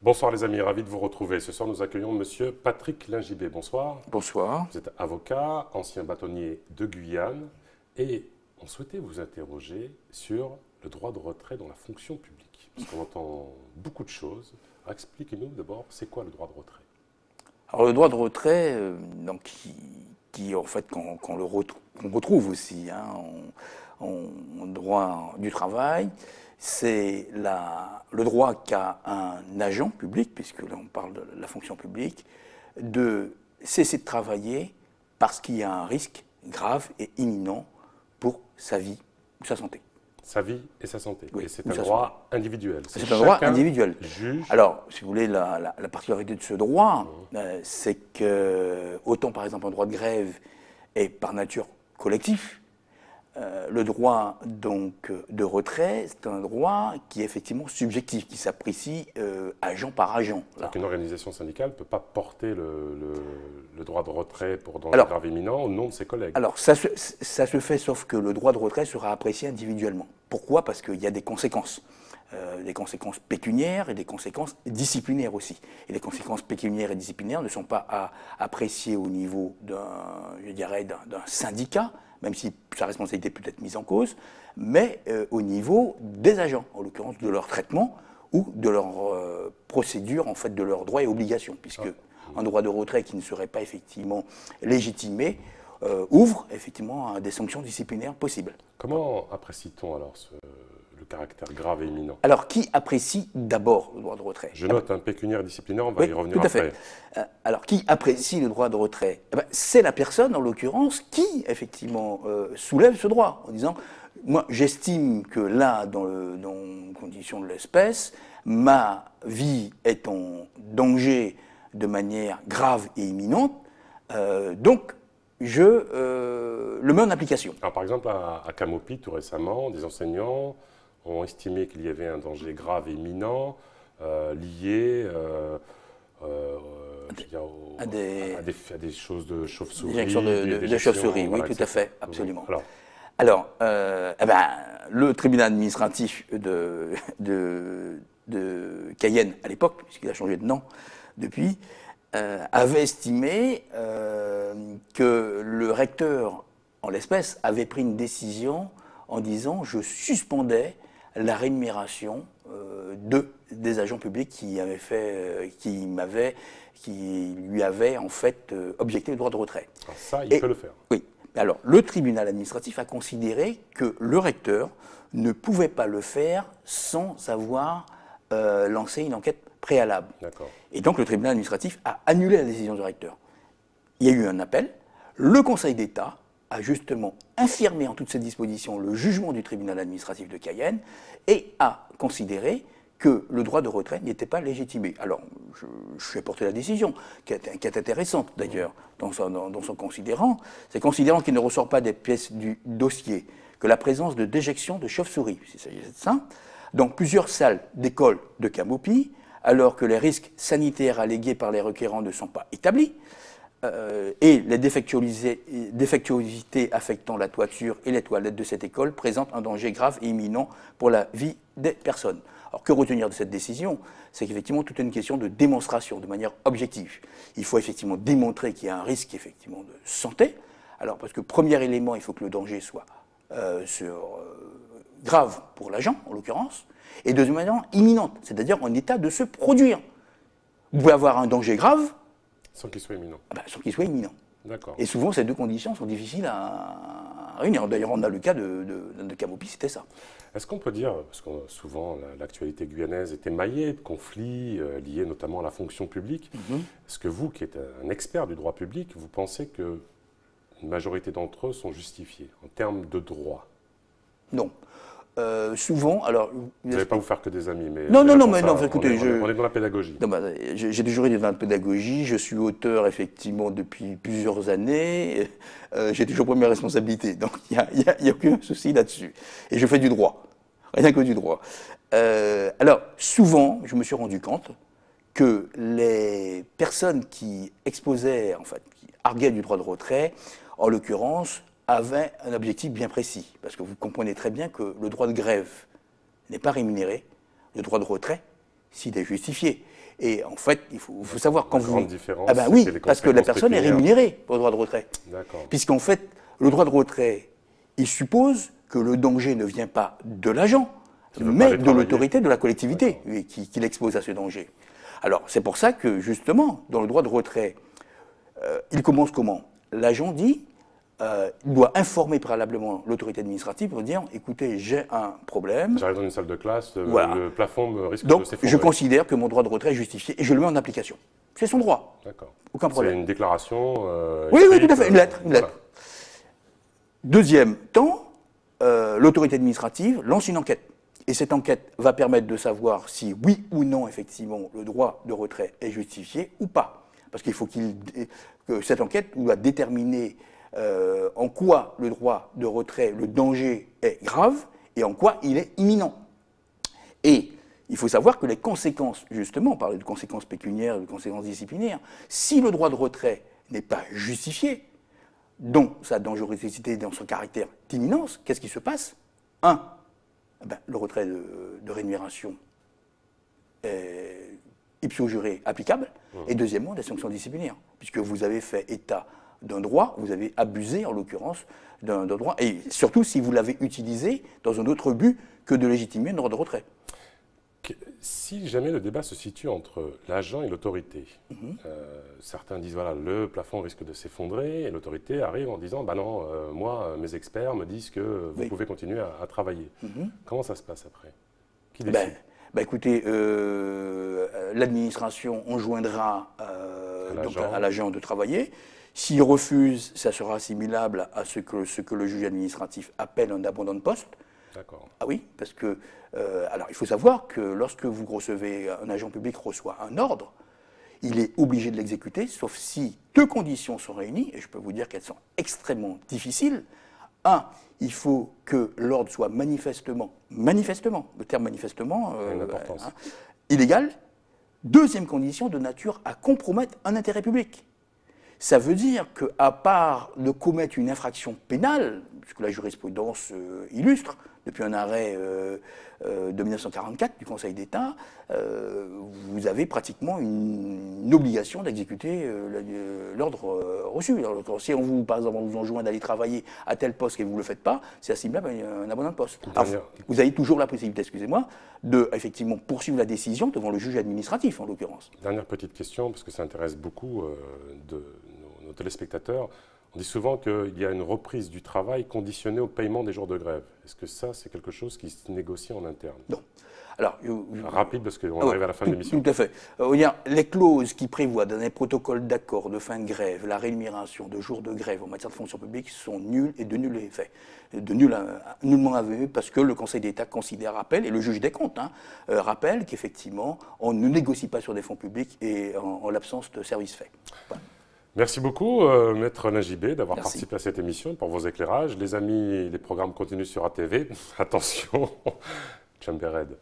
Bonsoir les amis, ravi de vous retrouver. Ce soir, nous accueillons Monsieur Patrick Lingibé. Bonsoir. Bonsoir. Vous êtes avocat, ancien bâtonnier de Guyane, et on souhaitait vous interroger sur le droit de retrait dans la fonction publique. Parce qu'on entend beaucoup de choses. Alors, expliquez-nous d'abord, c'est quoi le droit de retrait? Alors le droit de retrait, donc, qui en fait qu'on retrouve aussi en droit du travail, c'est le droit qu'a un agent public, puisque là on parle de la fonction publique, de cesser de travailler parce qu'il y a un risque grave et imminent pour sa vie ou sa santé. Sa vie et sa santé. Oui, et c'est ou un sa droit individuel. C'est un droit Chacun individuel. juge. Alors, si vous voulez, la particularité de ce droit, c'est que, autant par exemple un droit de grève est par nature collectif, le droit donc de retrait, c'est un droit qui est effectivement subjectif, qui s'apprécie agent par agent. Là. Donc une organisation syndicale ne peut pas porter le droit de retrait pour danger grave imminent au nom de ses collègues. Alors, ça se fait, sauf que le droit de retrait sera apprécié individuellement. Pourquoi? Parce qu'il y a des conséquences pécuniaires et des conséquences disciplinaires aussi. Et les conséquences pécuniaires et disciplinaires ne sont pas appréciées au niveau d'un syndicat, même si sa responsabilité peut être mise en cause, mais au niveau des agents, en l'occurrence de leur traitement ou de leur procédure, en fait, de leurs droits et obligations, puisque un droit de retrait qui ne serait pas effectivement légitimé ouvre effectivement à des sanctions disciplinaires possibles. Comment apprécie-t-on alors le caractère grave et imminent? Alors, qui apprécie d'abord le droit de retrait? Je note un pécuniaire et disciplinaire, on va y revenir tout à après. fait. Alors, qui apprécie le droit de retrait? C'est la personne, en l'occurrence, qui, effectivement, soulève ce droit, en disant, moi, j'estime que là, dans les conditions de l'espèce, ma vie est en danger de manière grave et imminente, donc je le mets en application. Alors, par exemple, à Camopi, tout récemment, des enseignants ont estimé qu'il y avait un danger grave et imminent lié à des choses de chauve-souris. Des injections de chauve-souris, oui, tout à fait, absolument. Alors le tribunal administratif de Cayenne, à l'époque, puisqu'il a changé de nom depuis, avait estimé que le recteur, en l'espèce, avait pris une décision en disant « je suspendais la rémunération des agents publics qui lui avaient en fait objecté le droit de retrait. » Alors ça, il peut le faire. Oui. Alors, le tribunal administratif a considéré que le recteur ne pouvait pas le faire sans avoir lancé une enquête préalable. Et donc, le tribunal administratif a annulé la décision du recteur. Il y a eu un appel. Le Conseil d'État a justement infirmé en toutes ses dispositions le jugement du tribunal administratif de Cayenne et a considéré que le droit de retrait n'était pas légitimé. Alors, je fais porter la décision, qui est intéressante d'ailleurs dans son considérant. C'est considérant qu'il ne ressort pas des pièces du dossier que la présence de déjections de chauve-souris, s'il s'agissait de ça, dans plusieurs salles d'école de Camopi, alors que les risques sanitaires allégués par les requérants ne sont pas établis, et les défectuosités affectant la toiture et les toilettes de cette école présentent un danger grave et imminent pour la vie des personnes. Alors que retenir de cette décision? C'est qu'effectivement tout est une question de démonstration, de manière objective. Il faut effectivement démontrer qu'il y a un risque effectivement de santé. Alors parce que premier élément, il faut que le danger soit grave pour l'agent, en l'occurrence, et deuxièmement imminente, c'est-à-dire en état de se produire. Vous pouvez avoir un danger grave sans qu'il soit imminent. Sans qu'il soit imminent. D'accord. Et souvent, ces deux conditions sont difficiles à réunir. D'ailleurs, on a le cas de Camopi, c'était ça. Est-ce qu'on peut dire, parce que souvent l'actualité guyanaise est émaillée de conflits liés notamment à la fonction publique, est-ce que vous, qui êtes un expert du droit public, vous pensez qu'une majorité d'entre eux sont justifiés en termes de droit? Non. Souvent, alors... Vous n'allez pas vous faire que des amis, mais... Non, écoutez, on est dans la pédagogie. J'ai toujours été dans la pédagogie, je suis auteur, effectivement, depuis plusieurs années, j'ai toujours pris mes responsabilités, donc il n'y a aucun souci là-dessus. Et je fais du droit, rien que du droit. Alors, souvent, je me suis rendu compte que les personnes qui exposaient, en fait, qui arguaient du droit de retrait, en l'occurrence, avait un objectif bien précis. Parce que vous comprenez très bien que le droit de grève n'est pas rémunéré, le droit de retrait, s'il est justifié. Et en fait, il faut savoir quand vous... grande différence, ah ben oui, parce que la personne est rémunérée pour le droit de retrait. Puisqu'en fait, le droit de retrait, il suppose que le danger ne vient pas de l'agent, mais de l'autorité de la collectivité qui l'expose à ce danger. Alors, c'est pour ça que, justement, dans le droit de retrait, il commence comment? L'agent dit, il doit informer préalablement l'autorité administrative pour dire, écoutez, j'ai un problème. J'arrive dans une salle de classe, le plafond me risque de s'effondrer. Donc, je considère que mon droit de retrait est justifié et je le mets en application. C'est son droit. D'accord. Aucun problème. C'est une déclaration oui, tout à fait, une lettre. Voilà. Deuxième temps, l'autorité administrative lance une enquête. Et cette enquête va permettre de savoir si, oui ou non, effectivement, le droit de retrait est justifié ou pas. Parce qu'il faut que cette enquête doit déterminer en quoi le droit de retrait, le danger est grave et en quoi il est imminent. Et il faut savoir que les conséquences, justement, on parlait de conséquences pécuniaires, de conséquences disciplinaires, si le droit de retrait n'est pas justifié, dans sa dangerosité, dans son caractère d'imminence, qu'est-ce qui se passe? Le retrait de rémunération est ipso juré applicable, et deuxièmement, des sanctions disciplinaires, puisque vous avez fait état d'un droit, vous avez abusé, en l'occurrence, d'un droit, et surtout si vous l'avez utilisé dans un autre but que de légitimer un ordre de retrait. Si jamais le débat se situe entre l'agent et l'autorité, certains disent voilà, le plafond risque de s'effondrer, et l'autorité arrive en disant bah non, moi, mes experts me disent que vous pouvez continuer à travailler. Comment ça se passe après? Qui décide? Écoutez, l'administration enjoindra à l'agent de travailler. S'il refuse, ça sera assimilable à ce que le juge administratif appelle un abandon de poste. D'accord. Ah oui, parce que, alors il faut savoir que lorsque vous recevez, un agent public reçoit un ordre, il est obligé de l'exécuter, sauf si deux conditions sont réunies, et je peux vous dire qu'elles sont extrêmement difficiles. Un, il faut que l'ordre soit manifestement, le terme manifestement, illégal. Deuxième condition, de nature à compromettre un intérêt public. Ça veut dire qu'à part de commettre une infraction pénale, puisque la jurisprudence illustre, depuis un arrêt de 1944 du Conseil d'État, vous avez pratiquement une obligation d'exécuter l'ordre reçu. Alors, si par exemple, on vous enjoint d'aller travailler à tel poste et vous ne le faites pas, c'est assimilable à un abandon de poste. Alors, vous avez toujours la possibilité, excusez-moi, de effectivement poursuivre la décision devant le juge administratif, en l'occurrence. Dernière petite question, parce que ça intéresse beaucoup de nos téléspectateurs. On dit souvent qu'il y a une reprise du travail conditionnée au paiement des jours de grève. Est-ce que ça, c'est quelque chose qui se négocie en interne? Non. Alors, rapide, parce qu'on arrive à la fin de l'émission. Tout à fait. Les clauses qui prévoient dans les protocoles d'accord de fin de grève la rémunération de jours de grève en matière de fonction publique sont nulles et de nul effet. Nullement aveuglées, parce que le Conseil d'État rappelle, et le juge des comptes rappelle qu'effectivement, on ne négocie pas sur des fonds publics et en l'absence de services faits. Voilà. Merci beaucoup, Maître Najibé, d'avoir participé à cette émission, pour vos éclairages. Les amis, les programmes continuent sur ATV. Attention, Chambered.